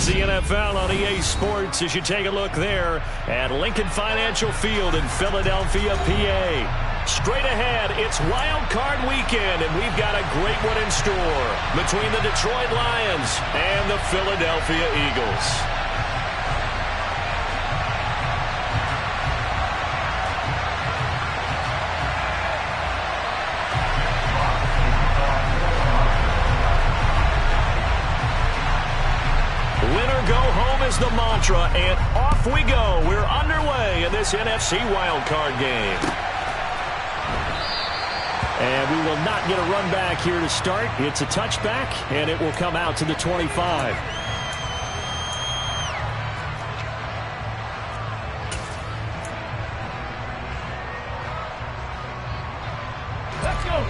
the NFL on EA Sports as you take a look there at Lincoln Financial Field in Philadelphia, PA. Straight ahead, it's Wild Card Weekend, and we've got a great one in store between the Detroit Lions and the Philadelphia Eagles. Go home is the mantra, and off we go. We're underway in this NFC wildcard game. And we will not get a run back here to start. It's a touchback, and it will come out to the 25. Let's go.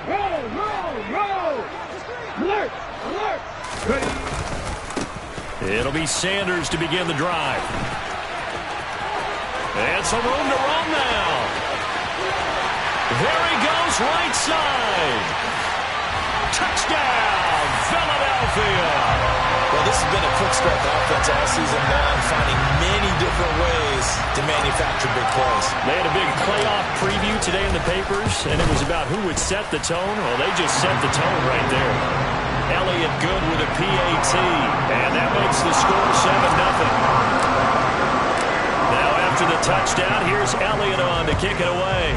Roll. Alert. It'll be Sanders to begin the drive. And some room to run now. There he goes, right side. Touchdown, Philadelphia. Well, this has been a quick start offense all season long, finding many different ways to manufacture big plays. They had a big playoff preview today in the papers, and it was about who would set the tone. Well, they just set the tone right there. Elliott good with a PAT, and that makes the score 7-0. Now after the touchdown, here's Elliott on to kick it away.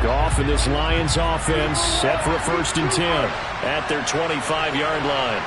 Goff and this Lions offense set for a 1st and 10 at their 25-yard line.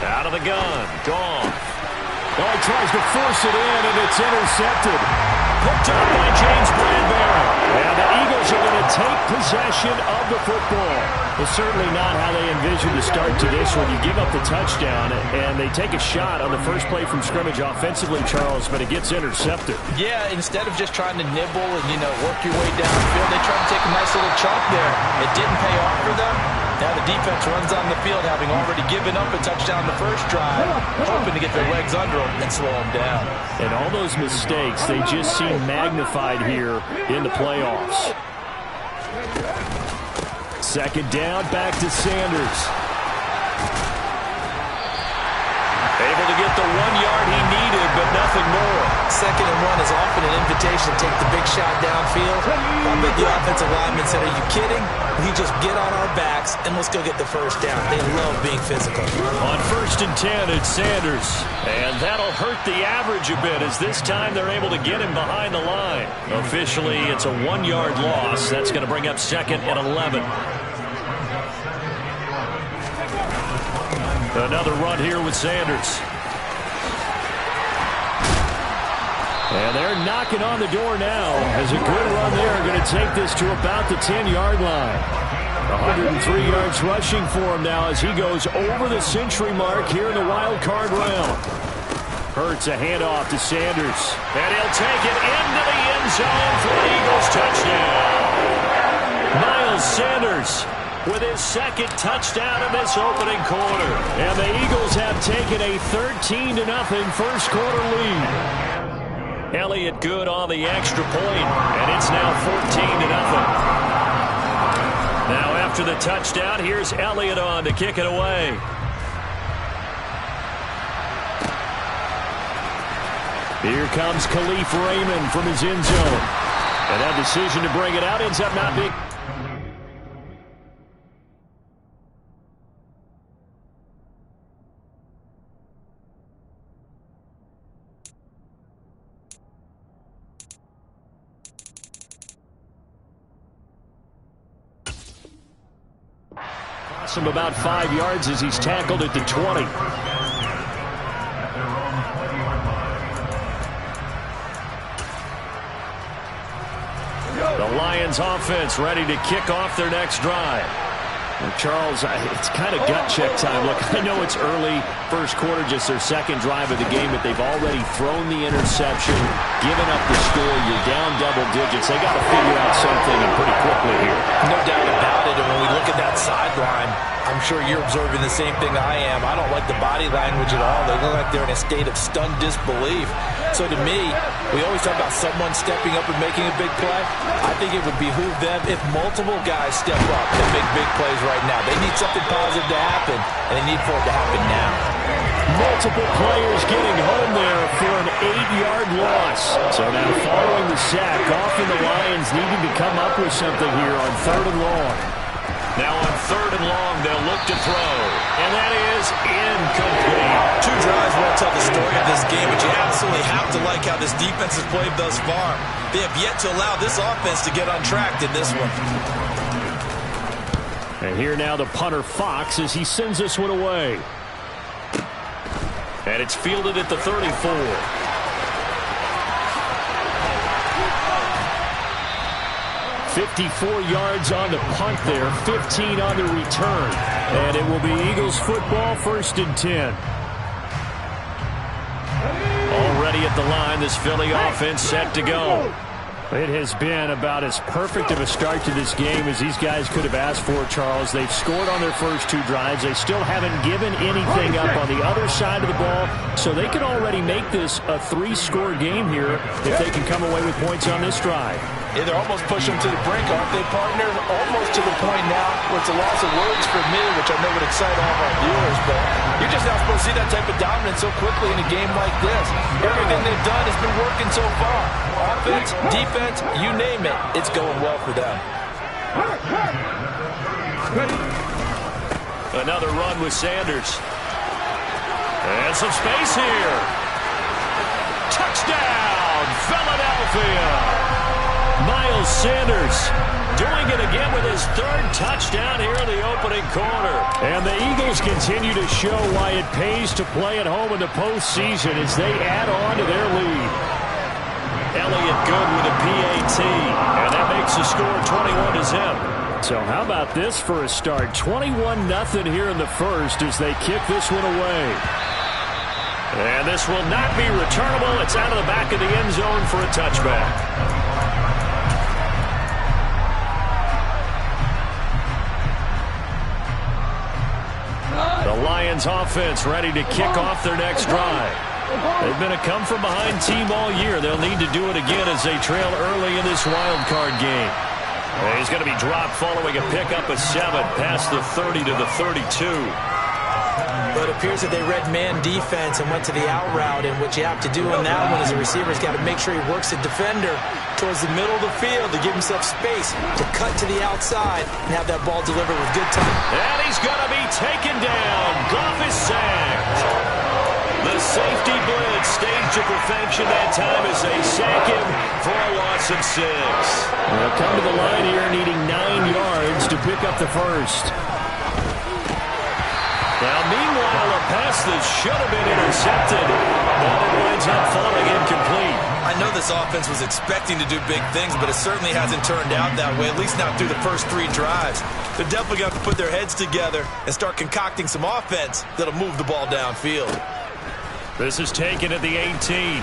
Out of the gun, Goff. Oh, he tries to force it in, and it's intercepted. Picked up by James Bradbury. And the Eagles are going to take possession of the football. It's certainly not how they envisioned the start to this one. You give up the touchdown, and they take a shot on the first play from scrimmage offensively, Charles, but it gets intercepted. Yeah, instead of just trying to nibble and, work your way downfield, they tried to take a nice little chunk there. It didn't pay off for them. Now the defense runs on the field, having already given up a touchdown the first drive, hoping to get their legs under them and slow them down. And all those mistakes, they just seem magnified here in the playoffs. 2nd down, back to Sanders. Able to get the 1 yard he needed, but nothing more. 2nd and 1 is often an invitation to take the big shot downfield. I bet the offensive lineman said, "Are you kidding? We just get on our backs and let's go get the 1st down." They love being physical. On 1st and 10, it's Sanders. And that'll hurt the average a bit as this time they're able to get him behind the line. Officially, it's a 1 yard loss. That's going to bring up 2nd and 11. Another run here with Sanders. And they're knocking on the door now as a good run there. Going to take this to about the 10-yard line. 103 yards rushing for him now as he goes over the century mark here in the wild card round. Hurts a handoff to Sanders. And he'll take it into the end zone for the Eagles touchdown. Miles Sanders with his 2nd touchdown in this opening quarter. And the Eagles have taken a 13-0 first quarter lead. Elliott good on the extra point, and it's now 14-0. Now after the touchdown, here's Elliott on to kick it away. Here comes Khalif Raymond from his end zone. And that decision to bring it out ends up not being... Costs him about 5 yards as he's tackled at the 20. The Lions offense ready to kick off their next drive. Well, Charles, it's kind of gut check time. Look, I know it's early, first quarter, just their 2nd drive of the game, but they've already thrown the interception, given up the score. You're down double digits. They got to figure out something and pretty quickly here. No doubt about it. And when we look look at that sideline, I'm sure you're observing the same thing I am. I don't like the body language at all. They look like they're in a state of stunned disbelief. So to me, we always talk about someone stepping up and making a big play. I think it would behoove them if multiple guys step up and make big plays right now. They need something positive to happen, and they need for it to happen now. Multiple players getting home there for an 8-yard loss. So now following the sack, often the Lions needing to come up with something here on 3rd and long. Now on 3rd and long, they'll look to throw. And that is incomplete. 2 drives won't tell the story of this game, but you absolutely have to like how this defense has played thus far. They have yet to allow this offense to get untracked in this one. And here now the punter Fox as he sends this one away. And it's fielded at the 34. 54 yards on the punt there, 15 on the return. And it will be Eagles football, 1st and 10. Already at the line, this Philly offense set to go. It has been about as perfect of a start to this game as these guys could have asked for, Charles. They've scored on their first 2 drives. They still haven't given anything up on the other side of the ball, so they can already make this a 3-score game here if they can come away with points on this drive. Yeah, they're almost pushing them to the brink, aren't they, partner? Almost to the point now where it's a loss of words for me, which I know would excite all of our viewers, but you're just not supposed to see that type of dominance so quickly in a game like this. Everything they've done has been working so far. Offense, defense, you name it, it's going well for them. Another run with Sanders. And some space here. Touchdown, Philadelphia! Miles Sanders doing it again with his 3rd touchdown here in the opening quarter. And the Eagles continue to show why it pays to play at home in the postseason as they add on to their lead. Elliott good with a PAT, and that makes the score 21-0. So how about this for a start? 21-0 here in the first as they kick this one away. And this will not be returnable. It's out of the back of the end zone for a touchback. The Lions offense ready to kick off their next drive. They've been a come-from-behind team all year. They'll need to do it again as they trail early in this wild card game. He's going to be dropped following a pickup of 7 past the 30 to the 32. But it appears that they read man defense and went to the out route, and what you have to do on that one as a receiver is got to make sure he works the defender towards the middle of the field to give himself space to cut to the outside and have that ball delivered with good time. And he's going to be taken down. Goff is sacked. The safety blitz staged to perfection that time as they sack him for a loss of 6. They'll come to the line here needing 9 yards to pick up the first. Now, meanwhile, a pass that should have been intercepted, but it winds up falling incomplete. I know this offense was expecting to do big things, but it certainly hasn't turned out that way, at least not through the first 3 drives. They're definitely going to have to put their heads together and start concocting some offense that'll move the ball downfield. This is taken at the 18.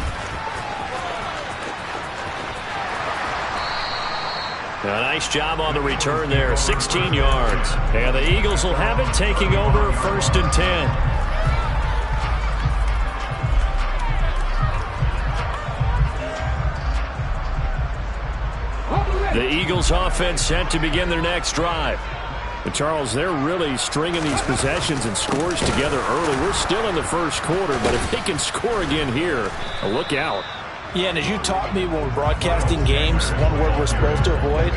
A nice job on the return there, 16 yards. And the Eagles will have it taking over 1st and 10. The Eagles offense set to begin their next drive. But Charles, they're really stringing these possessions and scores together early. We're still in the first quarter, but if they can score again here, look out. Yeah, and as you taught me when we're broadcasting games, one word we're supposed to avoid,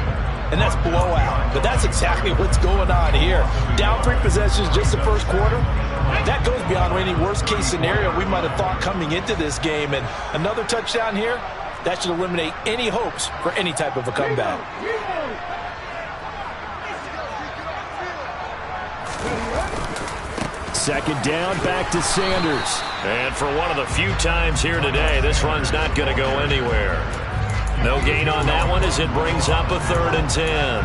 and that's blowout. But that's exactly what's going on here. Down 3 possessions just the first quarter. That goes beyond any worst-case scenario we might have thought coming into this game. And another touchdown here, that should eliminate any hopes for any type of a comeback. Second down, back to Sanders. And for one of the few times here today, this run's not going to go anywhere. No gain on that one as it brings up a 3rd and 10.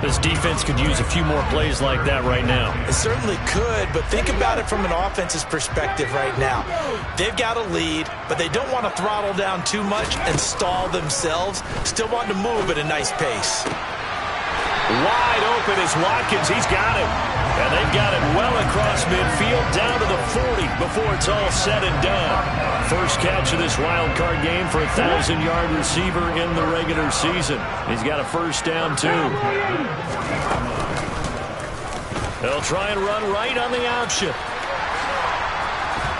This defense could use a few more plays like that right now. It certainly could, but think about it from an offense's perspective right now. They've got a lead, but they don't want to throttle down too much and stall themselves. Still want to move at a nice pace. Wide open is Watkins. He's got him. And they've got it well across midfield, down to the 40 before it's all said and done. First catch of this wild card game for a 1,000-yard receiver in the regular season. He's got a first down, too. They'll try and run right on the option.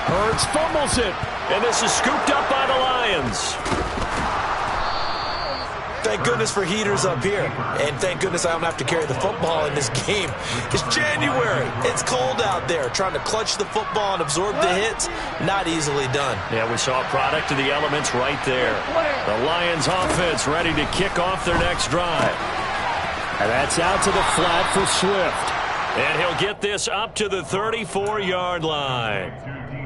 Hurts fumbles it, and this is scooped up by the Lions. Thank goodness for heaters up here. And thank goodness I don't have to carry the football in this game. It's January. It's cold out there. Trying to clutch the football and absorb the hits, not easily done. Yeah, we saw a product of the elements right there. The Lions offense ready to kick off their next drive. And that's out to the flat for Swift. And he'll get this up to the 34-yard line.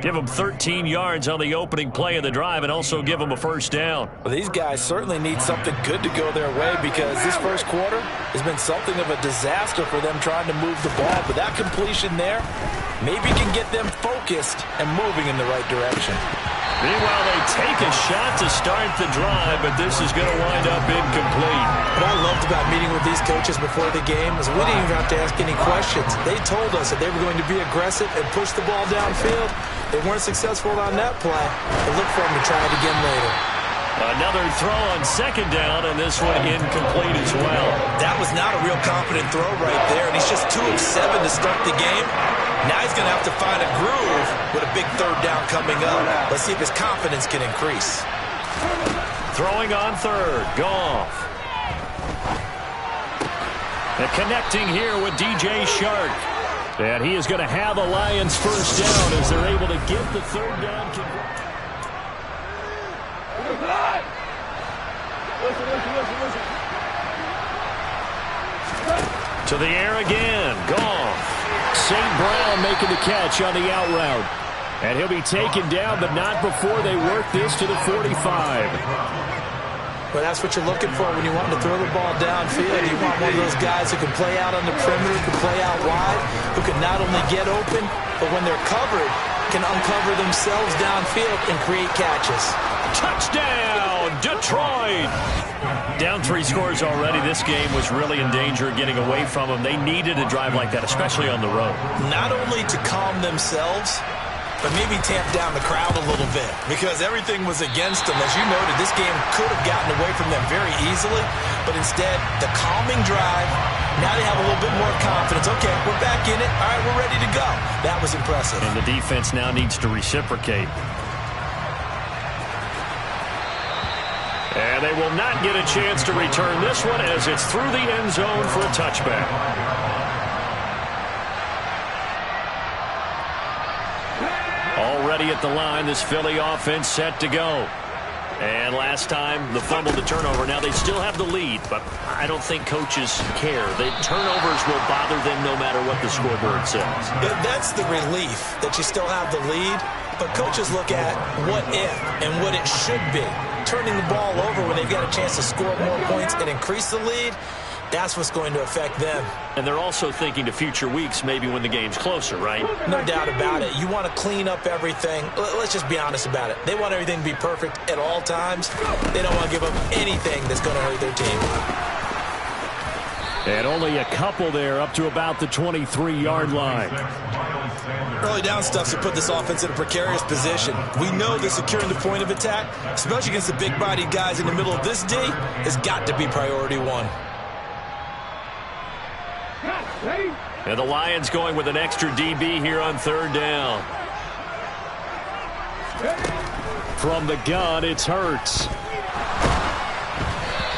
Give them 13 yards on the opening play of the drive and also give them a first down. Well, these guys certainly need something good to go their way because this first quarter has been something of a disaster for them trying to move the ball. But that completion there maybe can get them focused and moving in the right direction. Meanwhile, they take a shot to start the drive, but this is going to wind up incomplete. What I loved about meeting with these coaches before the game is we didn't even have to ask any questions. They told us that they were going to be aggressive and push the ball downfield. They weren't successful on that play, but look for them to try it again later. Another throw on second down, and this one incomplete as well. That was not a real confident throw right there, and he's just 2 of 7 to start the game. Now he's going to have to find a groove with a big third down coming up. Let's see if his confidence can increase. Throwing on third, Goff. And connecting here with DJ Shark. And he is going to have the Lions first down as they're able to get the third down. To the air again, Goff. St. Brown making the catch on the out route. And he'll be taken down, but not before they work this to the 45. Well, that's what you're looking for when you want to throw the ball downfield. You want one of those guys who can play out on the perimeter, who can play out wide, who can not only get open, but when they're covered, can uncover themselves downfield and create catches. Touchdown, Detroit! Down 3 scores already. This game was really in danger of getting away from them. They needed a drive like that, especially on the road. Not only to calm themselves, but maybe tamp down the crowd a little bit because everything was against them. As you noted, this game could have gotten away from them very easily, but instead, the calming drive, now they have a little bit more confidence. Okay, we're back in it. All right, we're ready to go. That was impressive. And the defense now needs to reciprocate. And they will not get a chance to return this one as it's through the end zone for a touchback. Already at the line, this Philly offense set to go. And last time, the fumble, the turnover. Now they still have the lead, but I don't think coaches care. The turnovers will bother them no matter what the scoreboard says. Yeah, that's the relief that you still have the lead, but coaches look at what if and what it should be. Turning the ball over when they've got a chance to score more points and increase the lead, that's what's going to affect them. And they're also thinking to future weeks, maybe when the game's closer, right? No doubt about it. You want to clean up everything. Let's just be honest about it. They want everything to be perfect at all times. They don't want to give up anything that's going to hurt their team. And only a couple there up to about the 23-yard line. Early down stuff's to put this offense in a precarious position. We know that securing the point of attack, especially against the big-bodied guys in the middle of this D, has got to be priority one. And the Lions going with an extra DB here on third down. From the gun, it's Hurts.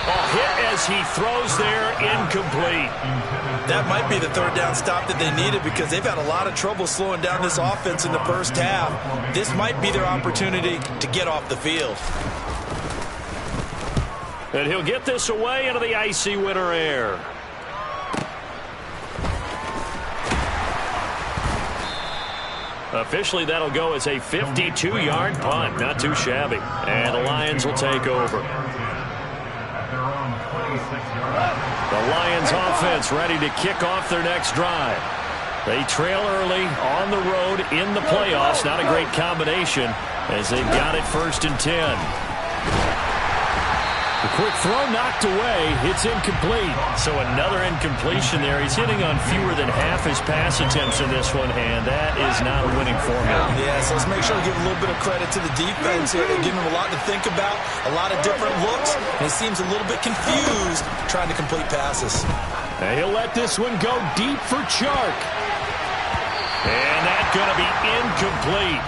A hit as he throws there, incomplete. That might be the third down stop that they needed because they've had a lot of trouble slowing down this offense in the first half. This might be their opportunity to get off the field. And he'll get this away into the icy winter air. Officially, that'll go as a 52-yard punt. Not too shabby. And the Lions will take over. The Lions offense ready to kick off their next drive. They trail early on the road in the playoffs. Not a great combination as they've got it 1st and 10. The quick throw knocked away. It's incomplete. So another incompletion there. He's hitting on fewer than half his pass attempts in this one, and that is not a winning formula. Yeah, so let's make sure to give a little bit of credit to the defense here. They're giving him a lot to think about, a lot of different looks, and he seems a little bit confused trying to complete passes. And he'll let this one go deep for Chark. And that's going to be incomplete.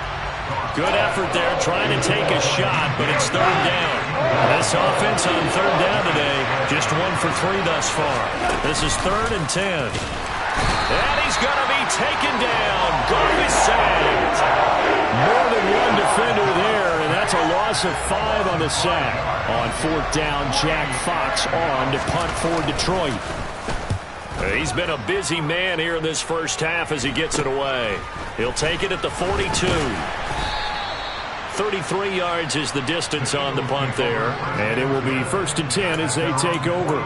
Good effort there trying to take a shot, but it's third down. This offense on third down today, just 1 for 3 thus far. This is 3rd and 10. And he's going to be taken down. Goff is sacked. More than one defender there, and that's a loss of 5 on the sack. On 4th down, Jack Fox on to punt for Detroit. He's been a busy man here in this first half as he gets it away. He'll take it at the 42. 33 yards is the distance on the punt there. And it will be 1st and 10 as they take over.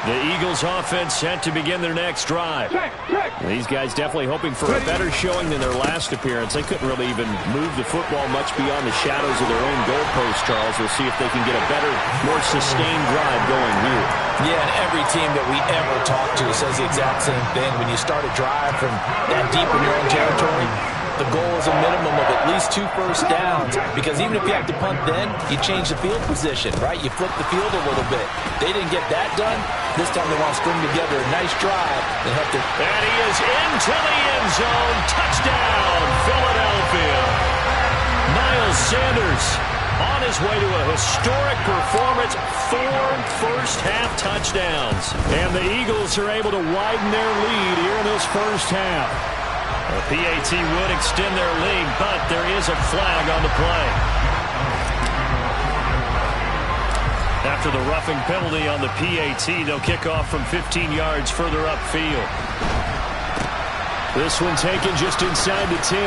The Eagles offense set to begin their next drive. These guys definitely hoping for a better showing than their last appearance. They couldn't really even move the football much beyond the shadows of their own goalpost, Charles. We'll see if they can get a better, more sustained drive going here. Yeah, and every team that we ever talk to says the exact same thing. When you start a drive from that deep in your own territory, the goal is a minimum of at least 2 first downs, because even if you have to punt then, you change the field position, right? You flip the field a little bit. They didn't get that done. This time they want to string together a nice drive. They have to. And he is into the end zone. Touchdown, Philadelphia. Miles Sanders on his way to a historic performance. 4 first-half touchdowns. And the Eagles are able to widen their lead here in this first half. The PAT would extend their lead, but there is a flag on the play. After the roughing penalty on the PAT, they'll kick off from 15 yards further upfield. This one taken just inside the 10.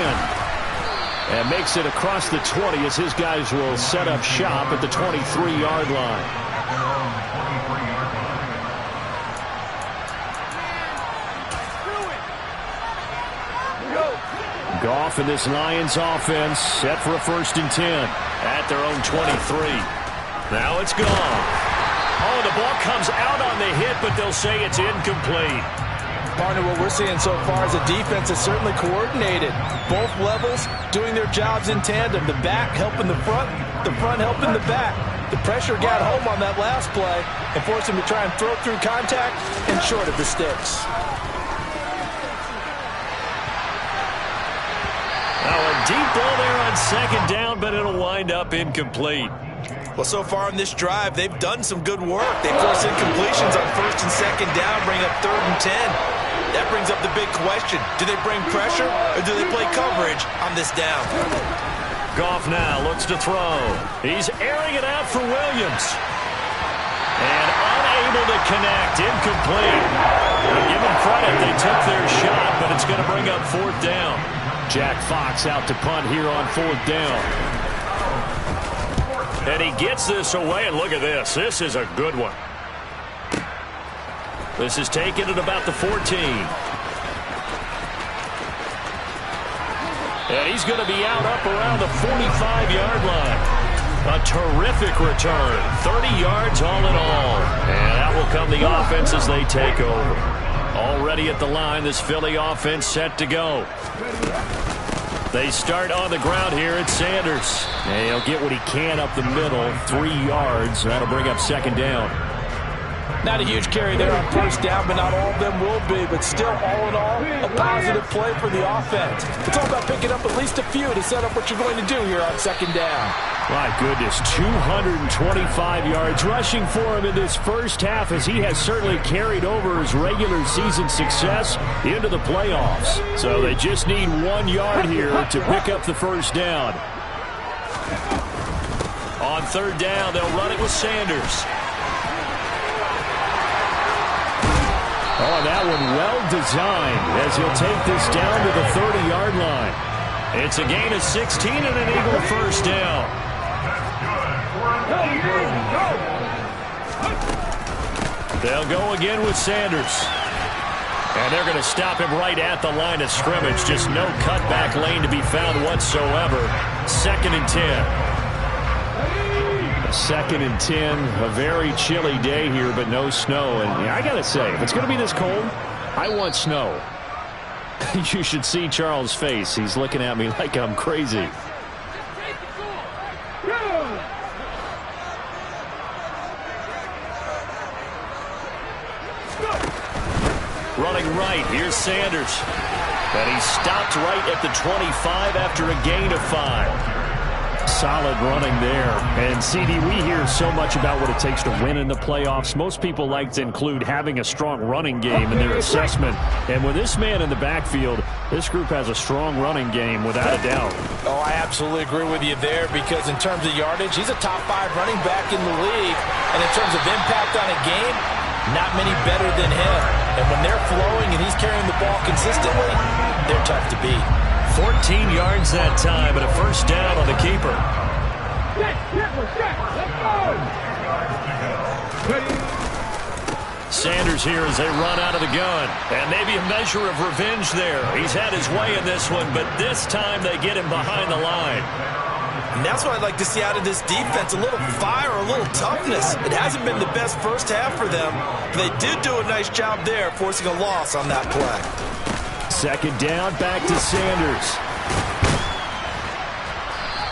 And makes it across the 20 as his guys will set up shop at the 23-yard line. Goff and this Lions offense set for a 1st and 10 at their own 23. Now it's gone. Oh, the ball comes out on the hit, but they'll say it's incomplete. Partner, what we're seeing so far is a defense is certainly coordinated. Both levels doing their jobs in tandem. The back helping the front helping the back. The pressure got home on that last play and forced him to try and throw through contact and short of the sticks. Now a deep ball there on 2nd down, but it'll wind up incomplete. Well, so far in this drive, they've done some good work. They force incompletions on 1st and 2nd down, bring up 3rd and 10. That brings up the big question. Do they bring pressure, or do they play coverage on this down? Goff now looks to throw. He's airing it out for Williams. And unable to connect. Incomplete. Give them credit. They took their shot, but it's going to bring up 4th down. Jack Fox out to punt here on 4th down. And he gets this away, and look at this. This is a good one. This is taken at about the 14. And he's going to be out up around the 45-yard line. A terrific return. 30 yards all in all. And out will come the offense as they take over. Already at the line, this Philly offense set to go. They start on the ground here at Sanders. And he'll get what he can up the middle, 3 yards. That'll bring up 2nd down. Not a huge carry there on 1st down, but not all of them will be. But still, all in all, a positive play for the offense. It's all about picking up at least a few to set up what you're going to do here on 2nd down. My goodness, 225 yards rushing for him in this first half, as he has certainly carried over his regular season success into the playoffs. So they just need 1 yard here to pick up the 1st down. On 3rd down, they'll run it with Sanders. Oh, that one well designed as he'll take this down to the 30-yard line. It's a gain of 16 and an Eagle 1st down. They'll go again with Sanders. And they're going to stop him right at the line of scrimmage. Just no cutback lane to be found whatsoever. 2nd and 10. 2nd and 10. A very chilly day here, but no snow. And I got to say, if it's going to be this cold, I want snow. You should see Charles' face. He's looking at me like I'm crazy. Running right, here's Sanders. And he stopped right at the 25 after a gain of 5. Solid running there. And, CD, we hear so much about what it takes to win in the playoffs. Most people like to include having a strong running game in their assessment. And with this man in the backfield, this group has a strong running game without a doubt. Oh, I absolutely agree with you there because in terms of yardage, he's a top 5 running back in the league. And in terms of impact on a game, not many better than him. And when they're flowing and he's carrying the ball consistently, they're tough to beat. 14 yards that time and a first down on the keeper. Sanders here as they run out of the gun. And maybe a measure of revenge there. He's had his way in this one, but this time they get him behind the line. And that's what I'd like to see out of this defense, a little fire, a little toughness. It hasn't been the best first half for them. They did do a nice job there, forcing a loss on that play. 2nd down, back to Sanders.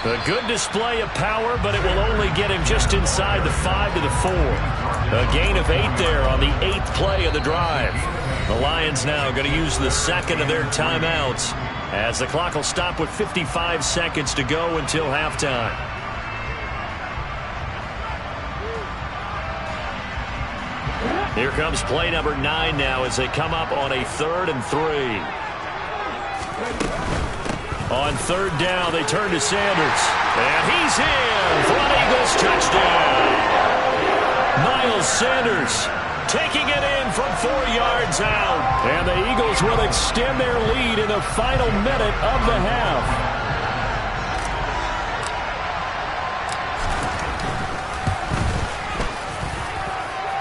A good display of power, but it will only get him just inside the 5 to the 4. A gain of 8 there on the 8th play of the drive. The Lions now going to use the 2nd of their timeouts as the clock will stop with 55 seconds to go until halftime. Here comes play number 9 now as they come up on a 3rd and 3. On 3rd down, they turn to Sanders. And he's in for an Eagles touchdown. Miles Sanders taking it in from 4 yards out. And the Eagles will extend their lead in the final minute of the half.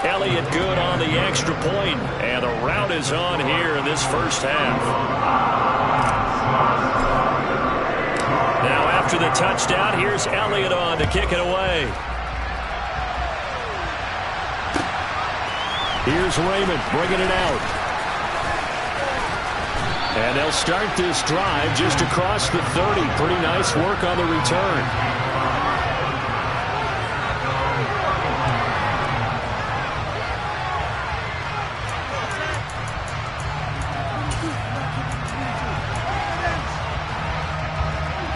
Elliott good on the extra point, and the rout is on here in this first half. Now after the touchdown, here's Elliott on to kick it away. Here's Raymond bringing it out. And they'll start this drive just across the 30. Pretty nice work on the return.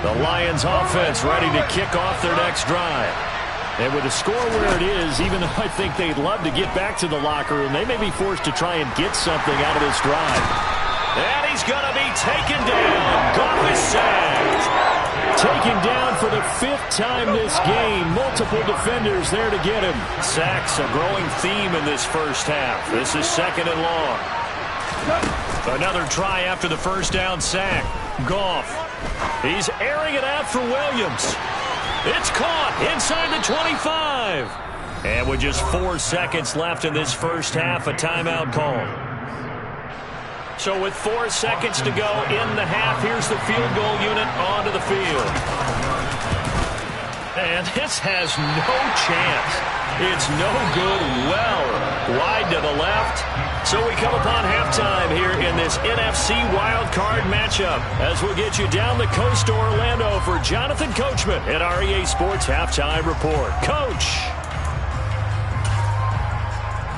The Lions offense ready to kick off their next drive. And with the score where it is, even though I think they'd love to get back to the locker room, they may be forced to try and get something out of this drive. And he's going to be taken down. Goff is sacked. Taken down for the 5th time this game. Multiple defenders there to get him. Sacks a growing theme in this first half. This is 2nd and long. Another try after the first down sack. Goff. He's airing it out for Williams. It's caught inside the 25. And with just 4 seconds left in this first half, a timeout call. So with 4 seconds to go in the half, here's the field goal unit onto the field. And this has no chance. It's no good. Well wide to the left. So we come upon halftime here in this NFC wildcard matchup as we'll get you down the coast to Orlando for Jonathan Coachman at our EA Sports Halftime Report. Coach.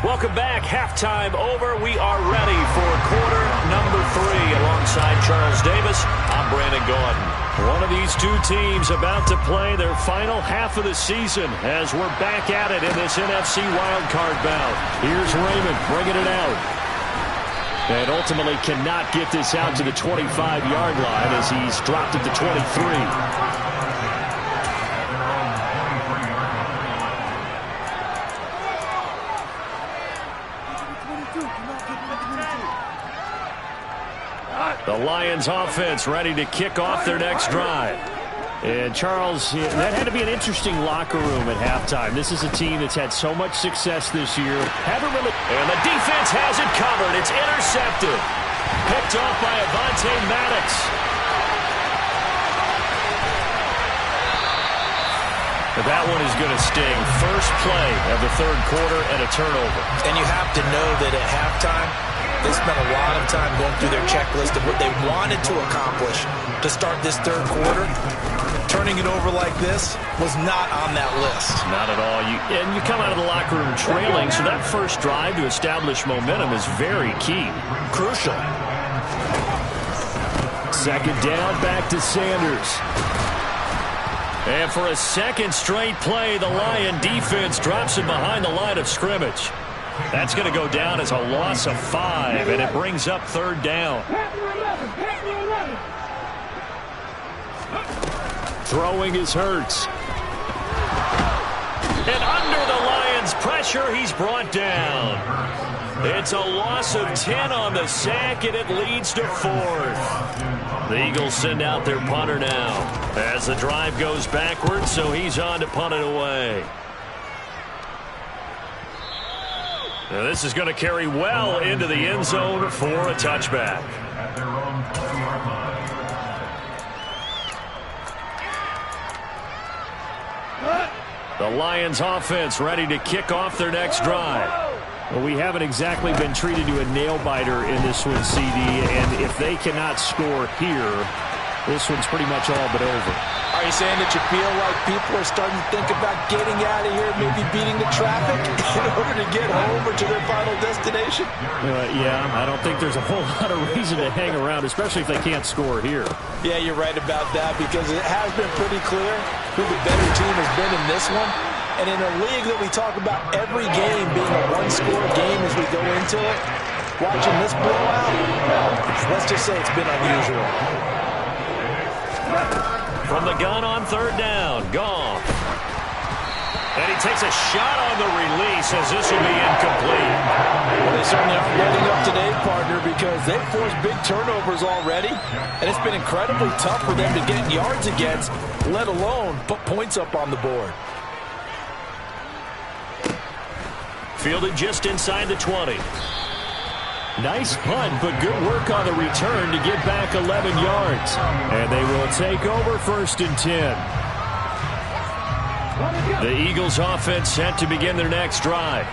Welcome back. Halftime over. We are ready for quarter number 3 alongside Charles Davis. I'm Brandon Gaudin. One of these two teams about to play their final half of the season as we're back at it in this NFC wildcard bout. Here's Raymond bringing it out. And ultimately cannot get this out to the 25-yard line as he's dropped at the 23. The Lions offense ready to kick off their next drive. And, Charles, that had to be an interesting locker room at halftime. This is a team that's had so much success this year. And the defense has it covered. It's intercepted. Picked off by Avonte Maddox. But that one is going to sting. First play of the third quarter and a turnover. And you have to know that at halftime, they spent a lot of time going through their checklist of what they wanted to accomplish to start this third quarter. Turning it over like this was not on that list. Not at all. And you come out of the locker room trailing, so that first drive to establish momentum is very key. Crucial. Second down, back to Sanders. And for a second straight play, the Lion defense drops it behind the line of scrimmage. That's going to go down as a loss of 5, and it brings up third down. Throwing is Hurts. And under the Lions' pressure, he's brought down. It's a loss of 10 on the sack, and it leads to 4th. The Eagles send out their punter now as the drive goes backwards, so he's on to punt it away. Now this is going to carry well into the end zone for a touchback. The Lions offense ready to kick off their next drive. Well, we haven't exactly been treated to a nail-biter in this one, CD, and if they cannot score here, this one's pretty much all but over. Are you saying that you feel like people are starting to think about getting out of here, maybe beating the traffic in order to get home or to their final destination? Yeah, I don't think there's a whole lot of reason to hang around, especially if they can't score here. Yeah, you're right about that, because it has been pretty clear who the better team has been in this one. And in a league that we talk about every game being a one-score game as we go into it, watching this blowout, let's just say it's been unusual. From the gun on third down, Goff. And he takes a shot on the release as this will be incomplete. Well, they certainly aren't letting up today, partner, because they've forced big turnovers already, and it's been incredibly tough for them to get yards against, let alone put points up on the board. Fielded just inside the 20. Nice punt, but good work on the return to get back 11 yards. And they will take over 1st and 10. The Eagles offense set to begin their next drive.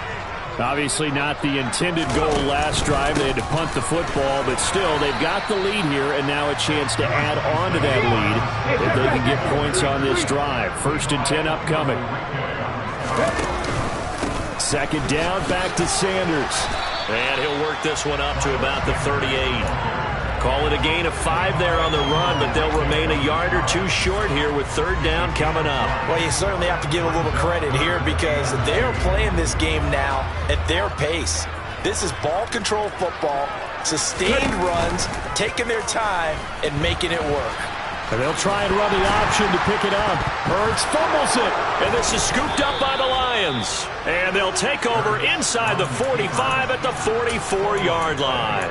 Obviously not the intended goal last drive. They had to punt the football, but still they've got the lead here and now a chance to add on to that lead if they can get points on this drive. 1st and 10 upcoming. Second down, back to Sanders. And he'll work this one up to about the 38. Call it a gain of 5 there on the run, but they'll remain a yard or 2 short here with third down coming up. Well, you certainly have to give a little credit here because they're playing this game now at their pace. This is ball control football, sustained runs, taking their time, and making it work. And they'll try and run the option to pick it up. Hurts fumbles it. And this is scooped up by the Lions. And they'll take over inside the 45 at the 44-yard line.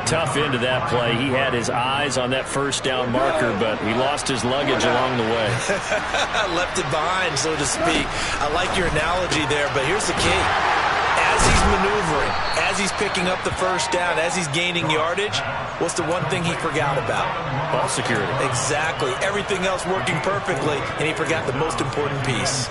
Tough end to that play. He had his eyes on that first down marker, but he lost his luggage along the way. Left it behind, so to speak. I like your analogy there, but here's the key. As he's maneuvering, as he's picking up the first down, as he's gaining yardage, what's the one thing he forgot about? Ball security. Exactly. Everything else working perfectly, and he forgot the most important piece.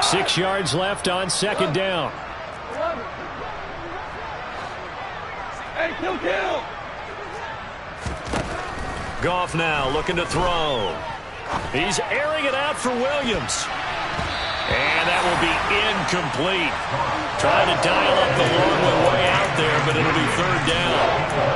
Six yards left on second down. Hey, kill! Goff now looking to throw. He's airing it out for Williams. And that will be incomplete. Trying to dial up the long way out there, but it'll be third down.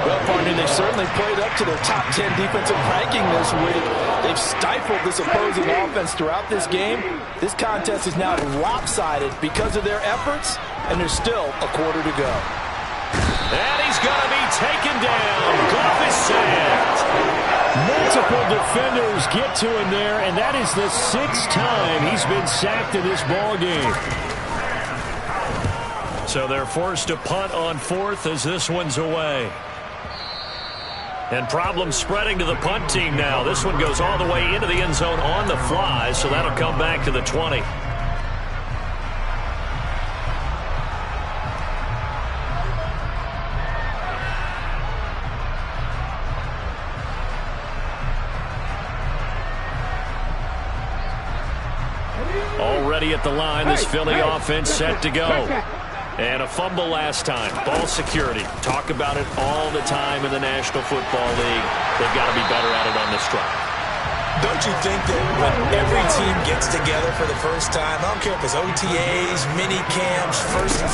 Well, partner, they certainly played up to their top 10 defensive ranking this week. They've stifled this opposing offense throughout this game. This contest is now lopsided because of their efforts, and there's still a quarter to go. And he's going to be taken down. Goff is sacked. Multiple defenders get to him there, and that is the 6th time he's been sacked in this ball game. So they're forced to punt on 4th as this one's away. And problems spreading to the punt team now. This one goes all the way into the end zone on the fly, so that'll come back to the 20. Already at the line, this Philly offense set to go. And a fumble last time. Ball security. Talk about it all the time in the National Football League. They've got to be better at it on this drive. Don't you think that when every team gets together for the first time, I don't care if it's OTAs, mini camps,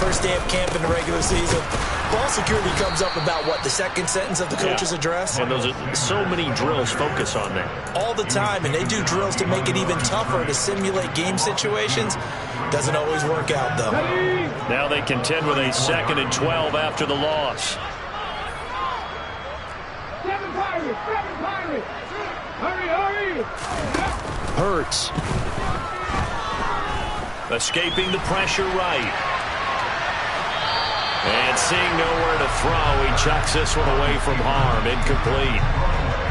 first day of camp in the regular season, ball security comes up about, what, the second sentence of the coach's address? And those are so many drills focus on that. All the time, and they do drills to make it even tougher to simulate game situations. Doesn't always work out, though. Now they contend with a 2nd and 12 after the loss. Hurts. Escaping the pressure right. And seeing nowhere to throw, he chucks this one away from harm. Incomplete.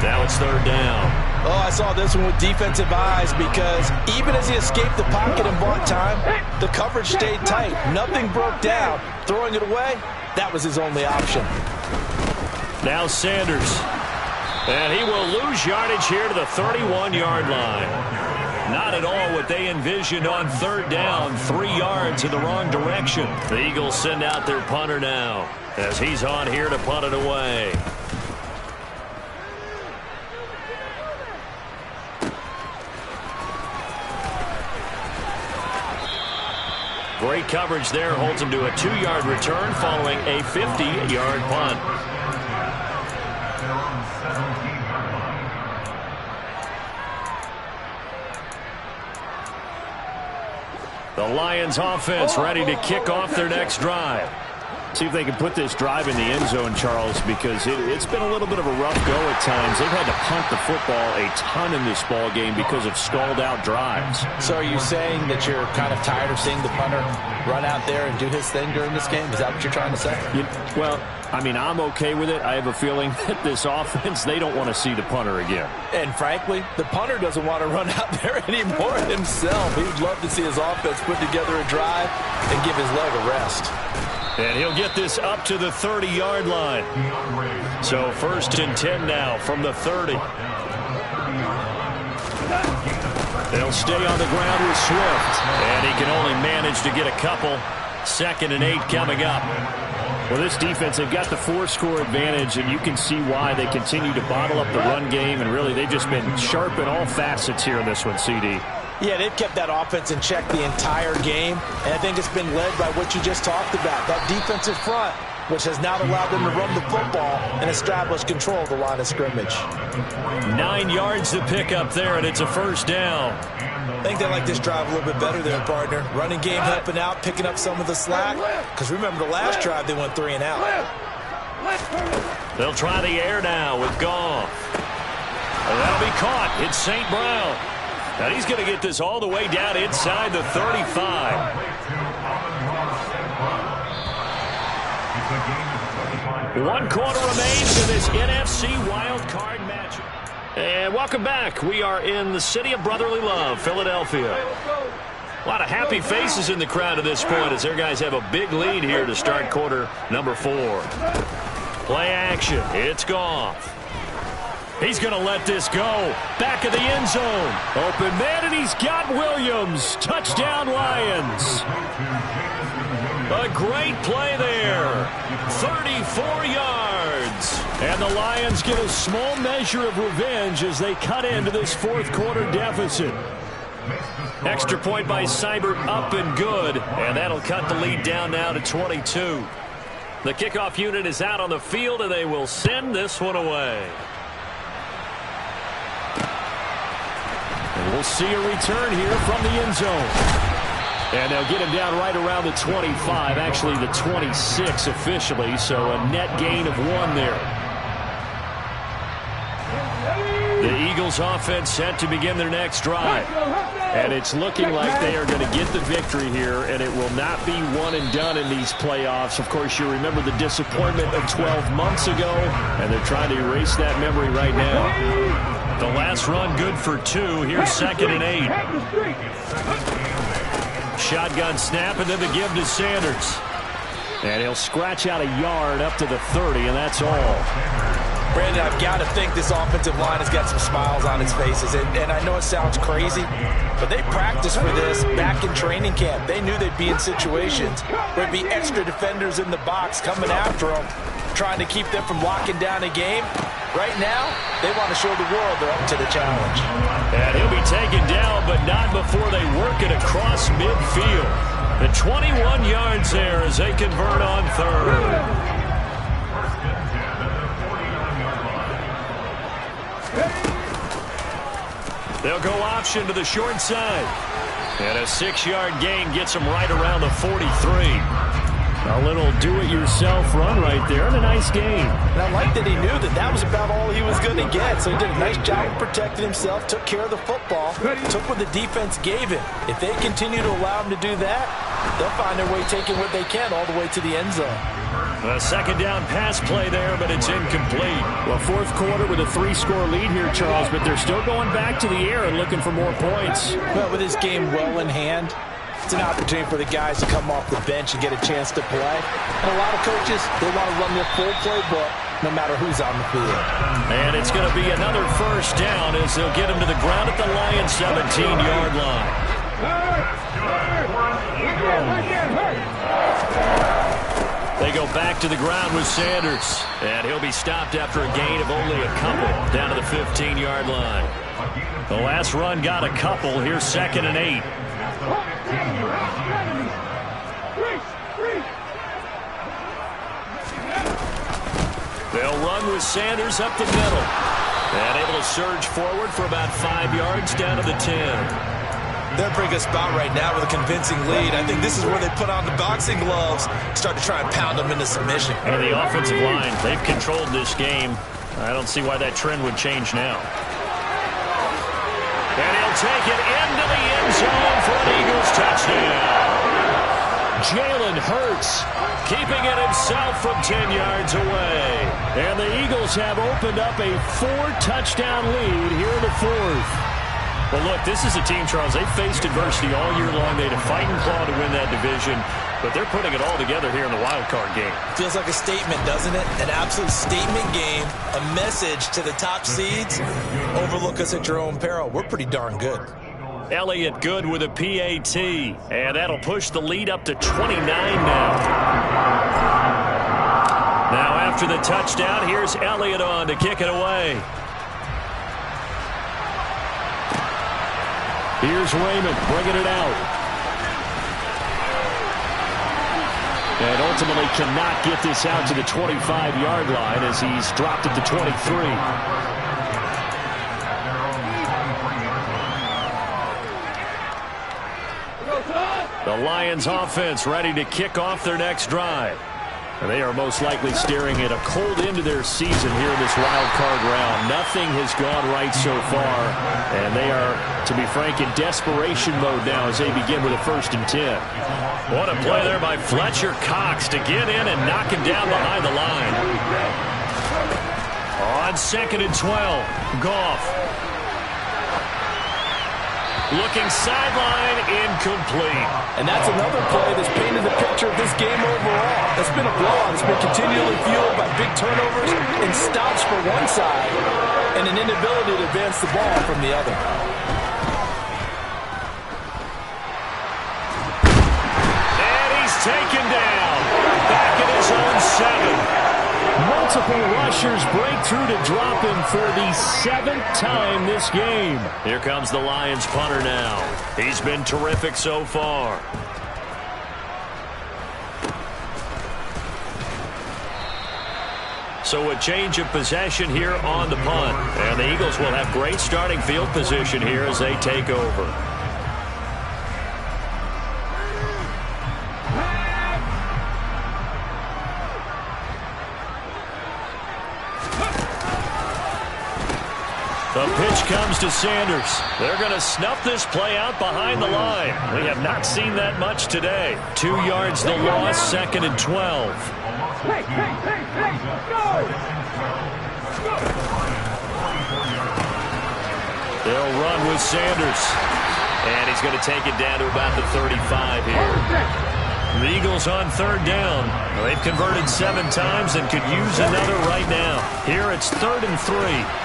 Now it's 3rd down. Oh, I saw this one with defensive eyes because even as he escaped the pocket and bought time, the coverage stayed tight. Nothing broke down. Throwing it away, that was his only option. Now Sanders. And he will lose yardage here to the 31-yard line. Not at all what they envisioned on 3rd down. 3 yards in the wrong direction. The Eagles send out their punter now as he's on here to punt it away. Great coverage there. Holds him to a 2-yard return following a 50-yard punt. The Lions offense ready to kick off their next drive. See if they can put this drive in the end zone, Charles, because it's been a little bit of a rough go at times. They've had to punt the football a ton in this ball game because of stalled-out drives. So are you saying that you're kind of tired of seeing the punter run out there and do his thing during this game? Is that what you're trying to say? Well, I mean, I'm okay with it. I have a feeling that this offense, they don't want to see the punter again. And frankly, the punter doesn't want to run out there anymore himself. He would love to see his offense put together a drive and give his leg a rest. And he'll get this up to the 30-yard line. So 1st and 10 now from the 30. They'll stay on the ground with Swift. And he can only manage to get a couple. 2nd and 8 coming up. Well, this defense, they've got the 4-score advantage, and you can see why they continue to bottle up the run game. And really, they've just been sharp in all facets here in this one, CD. Yeah, they've kept that offense in check the entire game, and I think it's been led by what you just talked about, that defensive front, which has now allowed them to run the football and establish control of the line of scrimmage. 9 yards to pick up there, and it's a 1st down. I think they like this drive a little bit better there, partner. Running game helping out, picking up some of the slack, because remember the last drive they went 3 and out. They'll try the air now with Goff. That'll be caught. It's St. Brown. And he's going to get this all the way down inside the 35. One quarter remains in this NFC wild card matchup. And welcome back. We are in the city of brotherly love, Philadelphia. A lot of happy faces in the crowd at this point as their guys have a big lead here to start quarter number 4. Play action. It's Goff. He's going to let this go. Back of the end zone. Open man, and he's got Williams. Touchdown, Lions. A great play there. 34 yards. And the Lions get a small measure of revenge as they cut into this 4th quarter deficit. Extra point by Seibert up and good. And that'll cut the lead down now to 22. The kickoff unit is out on the field, and they will send this one away. And we'll see a return here from the end zone. And they'll get him down right around the 25, actually the 26 officially, so a net gain of 1 there. The Eagles offense set to begin their next drive. And it's looking like they are going to get the victory here, and it will not be one and done in these playoffs. Of course, you remember the disappointment of 12 months ago, and they're trying to erase that memory right now. The last run good for 2. Here's 2nd and 8. Shotgun snap, and then the give to Sanders. And he'll scratch out a yard up to the 30, and that's all. Brandon, I've got to think this offensive line has got some smiles on its faces. And I know it sounds crazy, but they practiced for this back in training camp. They knew they'd be in situations where there'd be extra defenders in the box coming after them, trying to keep them from locking down a game. Right now, they want to show the world they're up to the challenge. And he'll be taken down, but not before they work it across midfield. The 21 yards there as they convert on 3rd. They'll go option to the short side. And a 6-yard gain gets them right around the 43. A little do-it-yourself run right there, and a nice game. And I like that he knew that that was about all he was going to get. So he did a nice job of protecting himself, took care of the football, took what the defense gave him. If they continue to allow him to do that, they'll find their way taking what they can all the way to the end zone. A 2nd down pass play there, but it's incomplete. Well, 4th quarter with a 3-score lead here, Charles, but they're still going back to the air and looking for more points. But with this game well in hand, it's an opportunity for the guys to come off the bench and get a chance to play. And a lot of coaches, they want to run their full playbook no matter who's on the field. And it's going to be another 1st down as they'll get him to the ground at the Lions' 17-yard line. They go back to the ground with Sanders. And he'll be stopped after a gain of only a couple down to the 15-yard line. The last run got a couple. Here's 2nd and 8. They'll run with Sanders up the middle. And able to surge forward for about 5 yards down to the 10. They're in a pretty good spot right now with a convincing lead. I think this is where they put on the boxing gloves, start to try and pound them into submission. And the offensive line, they've controlled this game. I don't see why that trend would change now. And he'll take it into the end zone for an Eagles touchdown. Jalen Hurts keeping it himself from 10 yards away. And the Eagles have opened up a 4-touchdown lead here in the 4th. Well, look, this is a team, Charles, they faced adversity all year long. They had to fight and claw to win that division, but they're putting it all together here in the wild card game. Feels like a statement, doesn't it? An absolute statement game, a message to the top seeds. Overlook us at your own peril. We're pretty darn good. Elliott good with a PAT, and that'll push the lead up to 29 now. Now after the touchdown, here's Elliott on to kick it away. Here's Raymond bringing it out. And ultimately cannot get this out to the 25-yard line as he's dropped at the 23. The Lions offense ready to kick off their next drive. And they are most likely staring at a cold end to their season here in this wild card round. Nothing has gone right so far, and they are, to be frank, in desperation mode now as they begin with a 1st and 10. What a play there by Fletcher Cox to get in and knock him down behind the line. On 2nd and 12, Goff. Looking sideline, incomplete. And that's another play that's painted the picture of this game overall. It's been a blowout. It's been continually fueled by big turnovers and stops for one side and an inability to advance the ball from the other. And he's taken down. Back at his own 7. Multiple rushers break through to drop him for the 7th time this game. Here comes the Lions punter now. He's been terrific so far. So a change of possession here on the punt. And the Eagles will have great starting field position here as they take over. The pitch comes to Sanders. They're going to snuff this play out behind the line. We have not seen that much today. 2 yards the loss, 2nd and 12. Hey, go! They'll run with Sanders. And he's going to take it down to about the 35 here. The Eagles on 3rd down. They've converted 7 times and could use another right now. Here it's 3rd and 3.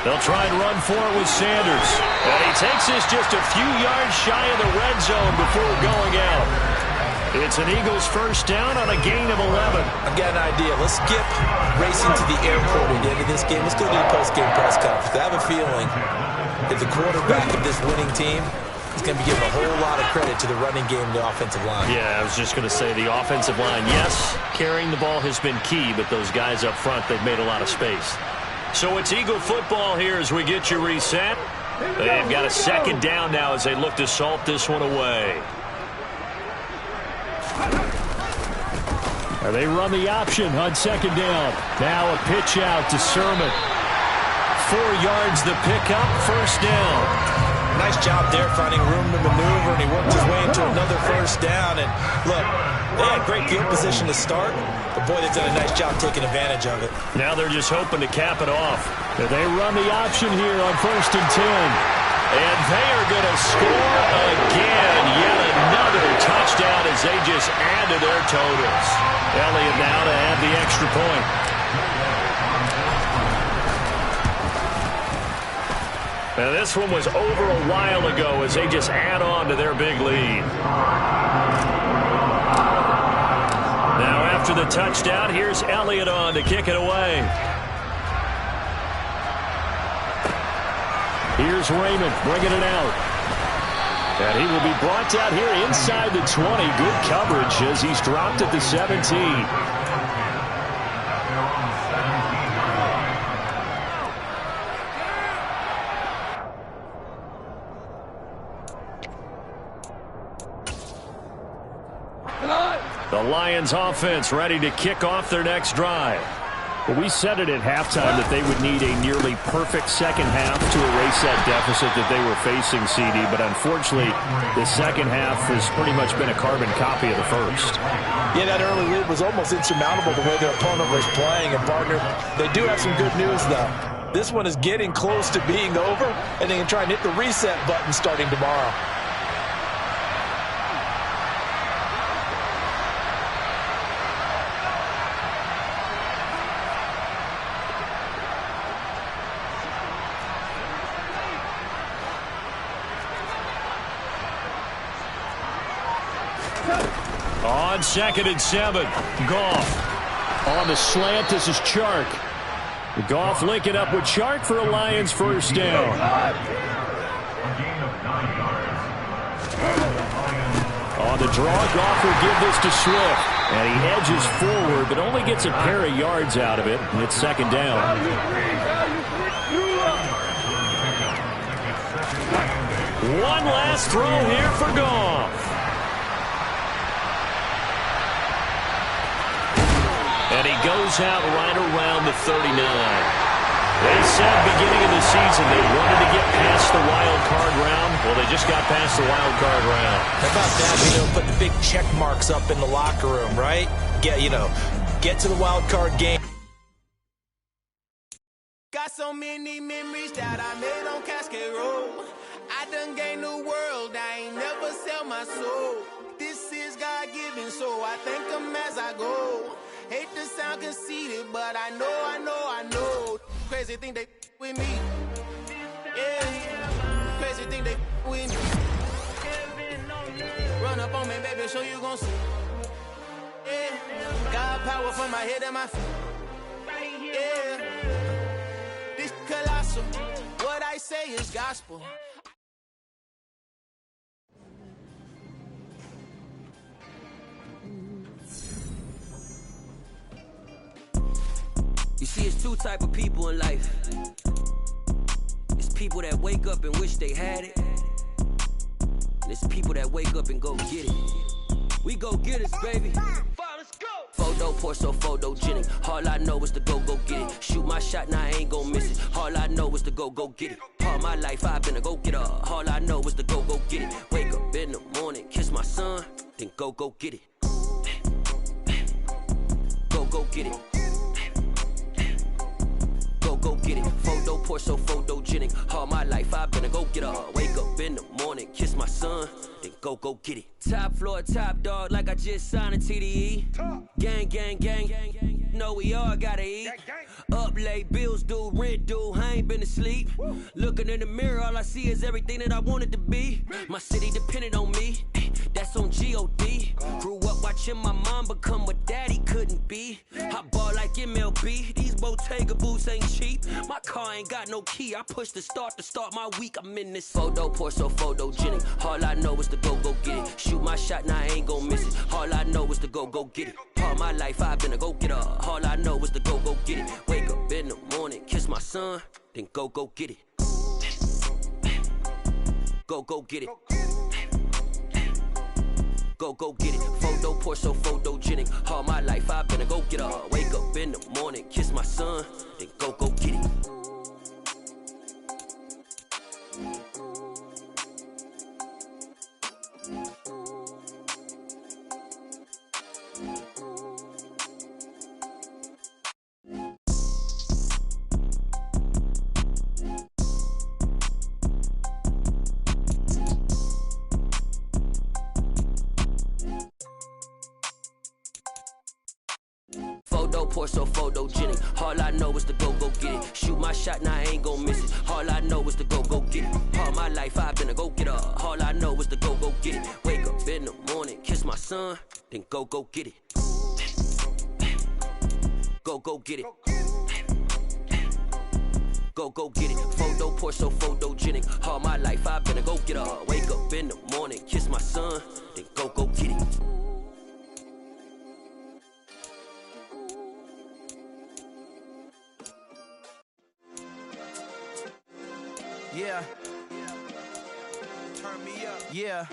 They'll try and run for it with Sanders. And he takes this just a few yards shy of the red zone before going out. It's an Eagles 1st down on a gain of 11. I've got an idea. Let's skip racing to the airport at the end of this game. Let's go to the post-game press conference. I have a feeling that the quarterback of this winning team is going to be giving a whole lot of credit to the running game and the offensive line. Yeah, I was just going to say the offensive line, yes, carrying the ball has been key, but those guys up front, they've made a lot of space. So it's Eagle football here as we get you reset. They've got a 2nd down now as they look to salt this one away. And they run the option on 2nd down. Now a pitch out to Sermon. 4 yards the pickup, 1st down. Nice job there finding room to maneuver, and he worked his way into another 1st down. And look, they had great field position to start, but boy, they've done a nice job taking advantage of it. Now they're just hoping to cap it off. They run the option here on 1st and 10. And they are going to score again. Yet another touchdown as they just add to their totals. Elliott now to add the extra point. Now this one was over a while ago as they just add on to their big lead. Now after the touchdown, here's Elliott on to kick it away. Here's Raymond bringing it out. And he will be brought down here inside the 20. Good coverage as he's dropped at the 17. The Lions offense ready to kick off their next drive. Well, we said it at halftime that they would need a nearly perfect 2nd half to erase that deficit that they were facing, CD. But unfortunately, the 2nd half has pretty much been a carbon copy of the 1st. Yeah, that early lead was almost insurmountable the way their opponent was playing. And, partner, they do have some good news, though. This one is getting close to being over, and they can try and hit the reset button starting tomorrow. On 2nd and 7, Goff. On the slant, this is Chark. Goff linking up with Chark for a Lions 1st down. On the draw, Goff will give this to Swift. And he edges forward, but only gets a pair of yards out of it. And it's 2nd down. One last throw here for Goff. And he goes out right around the 39. They said beginning of the season they wanted to get past the wild card round. Well, they just got past the wild card round. How about that? Put the big check marks up in the locker room, right? Get to the wild card game. Got so many memories that I made on Cascade Road. I done gained the world. I ain't never sell my soul. This is God-given, so I thank him as I go. Hate to sound conceited, but I know. Crazy thing they with me. Yeah. Crazy thing they with me. Run up on me, baby, so you gon' see. Yeah. Got power from my head and my feet. Yeah. This colossal. What I say is gospel. You see, it's 2 type of people in life. It's people that wake up and wish they had it. And it's people that wake up and go get it. We go get it, baby. Let's go. 4 Photo poor, so photogenic. All I know is to go get it. Shoot my shot, now I ain't gon' miss it. All I know is to go get it. All my life I've been a go-getter. All I know is to go get it. Wake up in the morning, kiss my son, then go get it. Go get it. Go get it. Photo poor, so photogenic. All my life I've been a go-getter. Wake up in the morning, kiss my son, then go get it. Top floor, top dog, like I just signed a TDE. Gang, gang, gang, gang. Know we all gotta eat. Up late, bills due, rent due, I ain't been asleep. Looking in the mirror, all I see is everything that I wanted to be. My city depended on me, that's on G.O.D. Grew up watching my mom become what daddy couldn't be. I ball like MLB, these Bottega boots ain't cheap. My car ain't got no key, I push the start to start my week. I'm in this photo poor, so photogenic. All I know is to go get it. Shoot my shot, now I ain't gon' miss it. All I know is to go get it. All my life I've been a go-getter. All I know is to go get it. Wake up in the morning, kiss my son, then go get it. Go get it. Go get it. Photo poor, so photogenic. All my life I've been a go-getter. Wake up in the morning, kiss my son, then go get it. Photo poor, so photogenic. All I know is to go get it. Shoot my shot, now I ain't gon' miss it. All I know is to go get it. All my life I've been a go-getter. All I know is to go get it. Wake up in the morning, kiss my son, then go get it. Go get it. Go get it. Photo poor, so photogenic. All my life I've been a go-getter. Wake up in the morning, kiss my son, then go get it. Yeah. Turn me up. Yeah.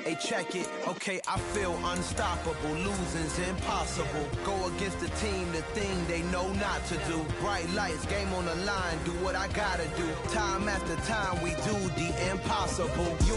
Hey, check it. Okay, I feel unstoppable. Losing's impossible. Go against the team, the thing they know not to do. Bright lights, game on the line. Do what I gotta do. Time after time, we do the impossible. You